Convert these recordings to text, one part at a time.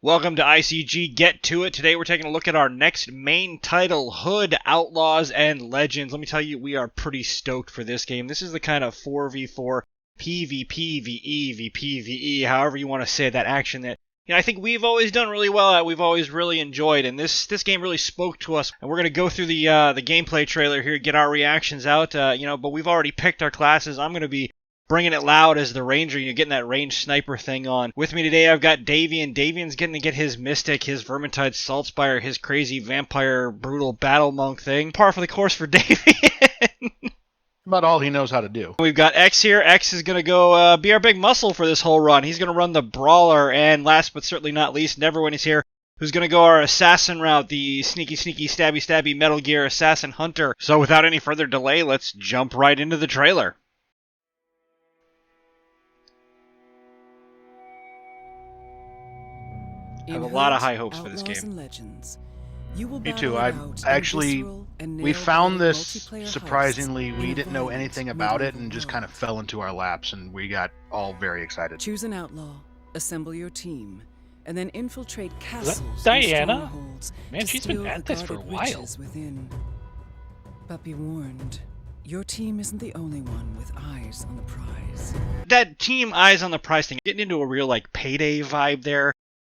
Welcome to ICG Get To It. Today we're taking a look at our next main title, Hood, Outlaws and Legends. Let me tell you, we are pretty stoked for this game. This is the kind of 4v4 PvPvE, VPvE, however you want to say that action that I think we've always done really well at. We've always really enjoyed, and this game really spoke to us. And we're going to go through the gameplay trailer here, get our reactions out, but we've already picked our classes. I'm going to be bringing it loud as the ranger, getting that ranged sniper thing on. With me today, I've got Davian. Davian's getting to get his mystic, his Vermintide Saltspire, his crazy vampire brutal battle monk thing. Par for the course for Davian. About all he knows how to do. We've got X here. X is going to go be our big muscle for this whole run. He's going to run the brawler, and last but certainly not least, Neverwin is here, who's going to go our assassin route, the sneaky, stabby, Metal Gear assassin hunter. So without any further delay, let's jump right into the trailer. I have a lot of high hopes for this game. And Legends, you will Me too. We found this surprisingly. We didn't know anything about it and just kind of fell into our laps, and we got all very excited. Choose an outlaw, assemble your team, and then infiltrate castles. Is that Diana? Man, she's been at this for a while. Within. But be warned, your team isn't the only one with eyes on the prize. That team eyes on the prize thing, getting into a real payday vibe there.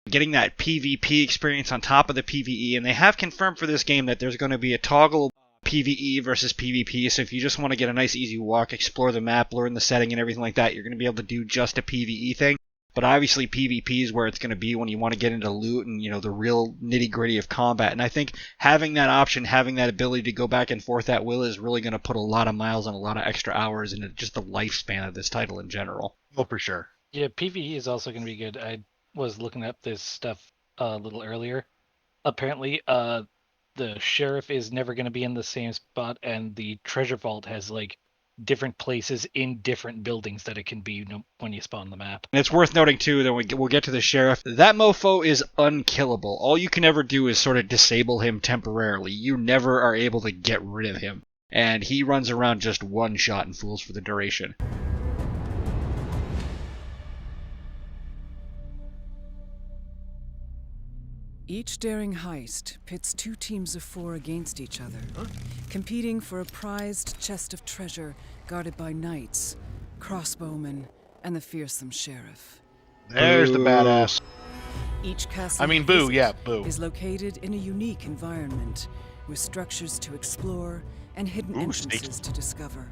Getting that PvP experience on top of the PvE, and they have confirmed for this game that there's going to be a toggle PvE versus PvP, so if you just want to get a nice easy walk, explore the map, learn the setting and everything like that, you're going to be able to do just a PvE thing. But obviously PvP is where it's going to be when you want to get into loot and the real nitty-gritty of combat, and I think having that option, having that ability to go back and forth at will is really going to put a lot of miles and a lot of extra hours into just the lifespan of this title in general. Oh, for sure. Yeah, PvE is also going to be good. I was looking up this stuff a little earlier. Apparently, the sheriff is never going to be in the same spot, and the treasure vault has different places in different buildings that it can be when you spawn the map. And it's worth noting too that we'll get to the sheriff. That mofo is unkillable. All you can ever do is sort of disable him temporarily. You never are able to get rid of him, and he runs around just one shot and fools for the duration. Each daring heist pits two teams of 4 against each other, competing for a prized chest of treasure guarded by knights, crossbowmen, and the fearsome sheriff. There's the badass. Each castle boo, yeah, boo. is located in a unique environment with structures to explore and hidden entrances to discover.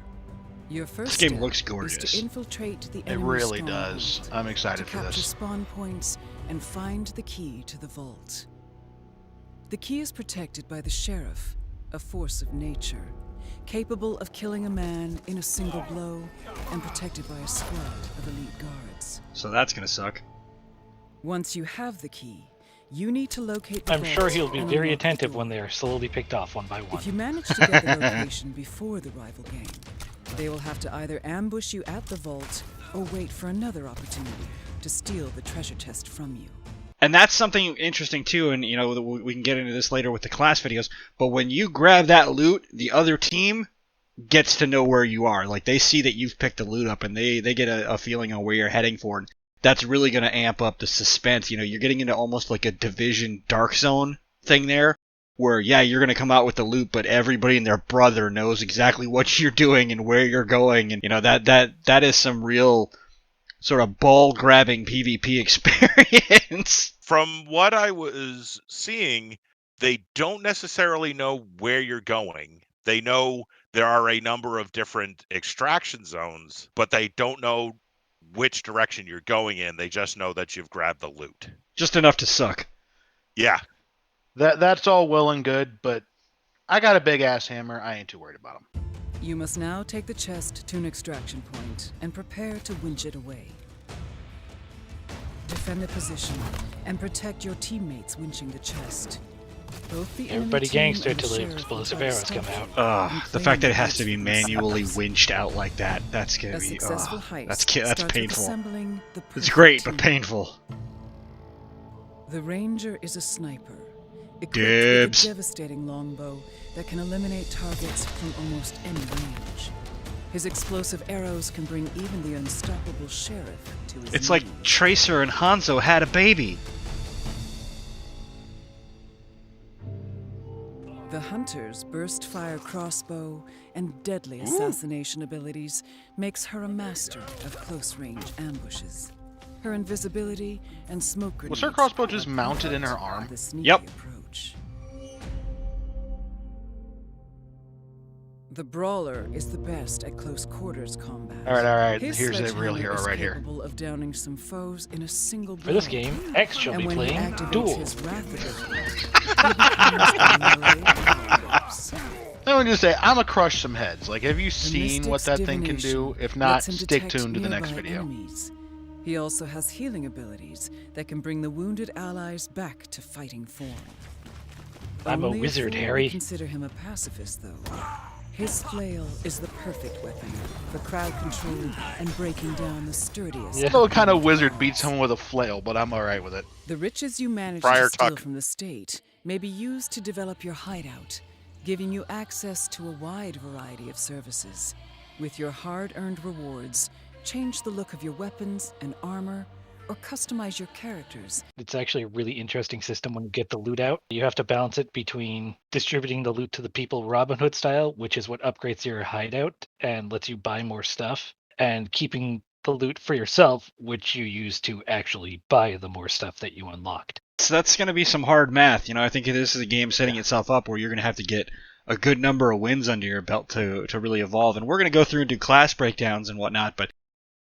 Your first this game step looks gorgeous. is to infiltrate the It enemy really stronghold, does. I'm excited to for capture this. spawn points and find the key to the vault. The key is protected by the sheriff, a force of nature, capable of killing a man in a single blow and protected by a squad of elite guards. So that's gonna suck. Once you have the key, you need to locate the I'm vault sure he'll be and very unlock the attentive door. when they are slowly picked off one by one. If you manage to get the location before the rival gang, they will have to either ambush you at the vault or wait for another opportunity to steal the treasure chest from you. And that's something interesting too, and we can get into this later with the class videos, but when you grab that loot, the other team gets to know where you are. They see that you've picked the loot up, and they get a feeling on where you're heading for, and that's really going to amp up the suspense. You're getting into almost like a Division Dark Zone thing there, where, yeah, you're going to come out with the loot, but everybody and their brother knows exactly what you're doing and where you're going, and that is some real sort of ball-grabbing PvP experience. From what I was seeing, they don't necessarily know where you're going. They know there are a number of different extraction zones, but they don't know which direction you're going in. They just know that you've grabbed the loot. Just enough to suck. Yeah. That's all well and good, but I got a big-ass hammer. I ain't too worried about him. You must now take the chest to an extraction point and prepare to winch it away. Defend the position and protect your teammates winching the chest. Both the Everybody enemy team gangster and till the sheriff explosive will arrows come stealth out. The fact that it has to be manually winched out like that's gonna A be successful heist that's starts with painful. assembling the It's perfect great, but team. painful. The ranger is a sniper, equipped Dibs. with a devastating longbow that can eliminate targets from almost any range. His explosive arrows can bring even the unstoppable sheriff to his It's knees. like Tracer and Hanzo had a baby. The hunter's burst fire crossbow and deadly assassination abilities makes her a master of close-range ambushes. Her invisibility and smoke grenades. Was her crossbow just mounted in her arm? The sneaky Yep. approach. The brawler is the best at close quarters combat. All right. His Here's the real sledgehammer hero is right here. capable of downing some foes in a single blow. For this game, X shall And be when he playing activates Duel. his wrath ability, he becomes a melee powerhouse. I would just say, I'm gonna crush some heads. Like, have you The seen what mystic's that thing can do? divination If not, lets him stick detect tuned to the next nearby video. enemies. He also has healing abilities that can bring the wounded allies back to fighting form. I'm a Only wizard, fool would Harry. Consider him a pacifist, though. His flail is the perfect weapon for crowd control and breaking down the sturdiest. Yeah. What kind of wizard beats someone with a flail? But I'm alright with it. The riches you manage Friar to steal Tuck. from the state may be used to develop your hideout, giving you access to a wide variety of services. With your hard-earned rewards, change the look of your weapons and armor, or customize your characters. It's actually a really interesting system when you get the loot out. You have to balance it between distributing the loot to the people Robin Hood style, which is what upgrades your hideout and lets you buy more stuff, and keeping the loot for yourself, which you use to actually buy the more stuff that you unlocked. So that's going to be some hard math. You know, I think this is a game setting itself up where you're going to have to get a good number of wins under your belt to really evolve. And we're going to go through and do class breakdowns and whatnot, but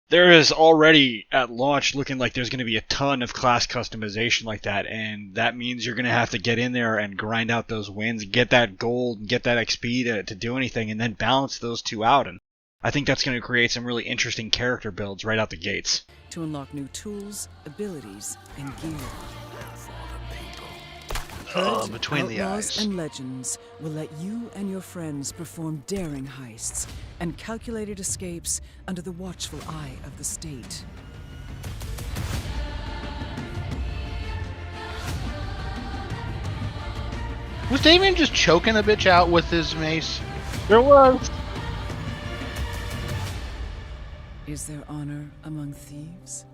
there is already at launch looking like there's going to be a ton of class customization like that, and that means you're going to have to get in there and grind out those wins, get that gold, get that XP to do anything, and then balance those two out. And I think that's going to create some really interesting character builds right out the gates. To unlock new tools, abilities, and gear. Between the Outlaws eyes. and Legends will let you and your friends perform daring heists and calculated escapes under the watchful eye of the state. Was Damien just choking a bitch out with his mace? There was. Is there honor among thieves?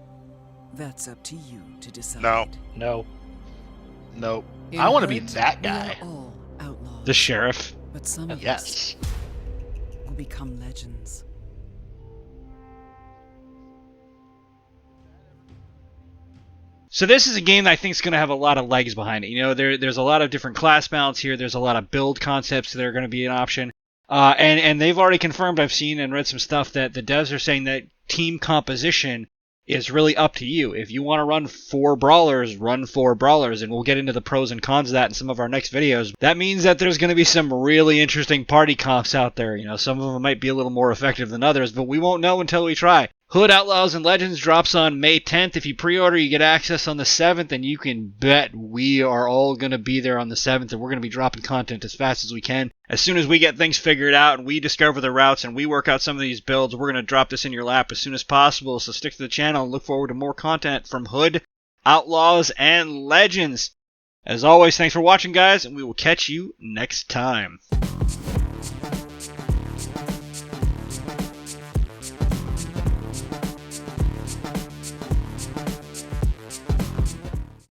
That's up to you to decide. No. No. Nope. In I want to be Hood, that we are guy. all outlaws, The sheriff. but some of us Yes. will become legends. So this is a game that I think is going to have a lot of legs behind it. You know, there's a lot of different class balance here. There's a lot of build concepts that are going to be an option. And they've already confirmed, I've seen and read some stuff, that the devs are saying that team composition is really up to you. If you want to run 4 brawlers, run 4 brawlers, and we'll get into the pros and cons of that in some of our next videos. That means that there's going to be some really interesting party comps out there. You know, some of them might be a little more effective than others, but we won't know until we try. Hood Outlaws and Legends drops on May 10th. If you pre-order, you get access on the 7th, and you can bet we are all going to be there on the 7th, and we're going to be dropping content as fast as we can. As soon as we get things figured out and we discover the routes and we work out some of these builds, we're going to drop this in your lap as soon as possible. So stick to the channel and look forward to more content from Hood, Outlaws, and Legends. As always, thanks for watching, guys, and we will catch you next time.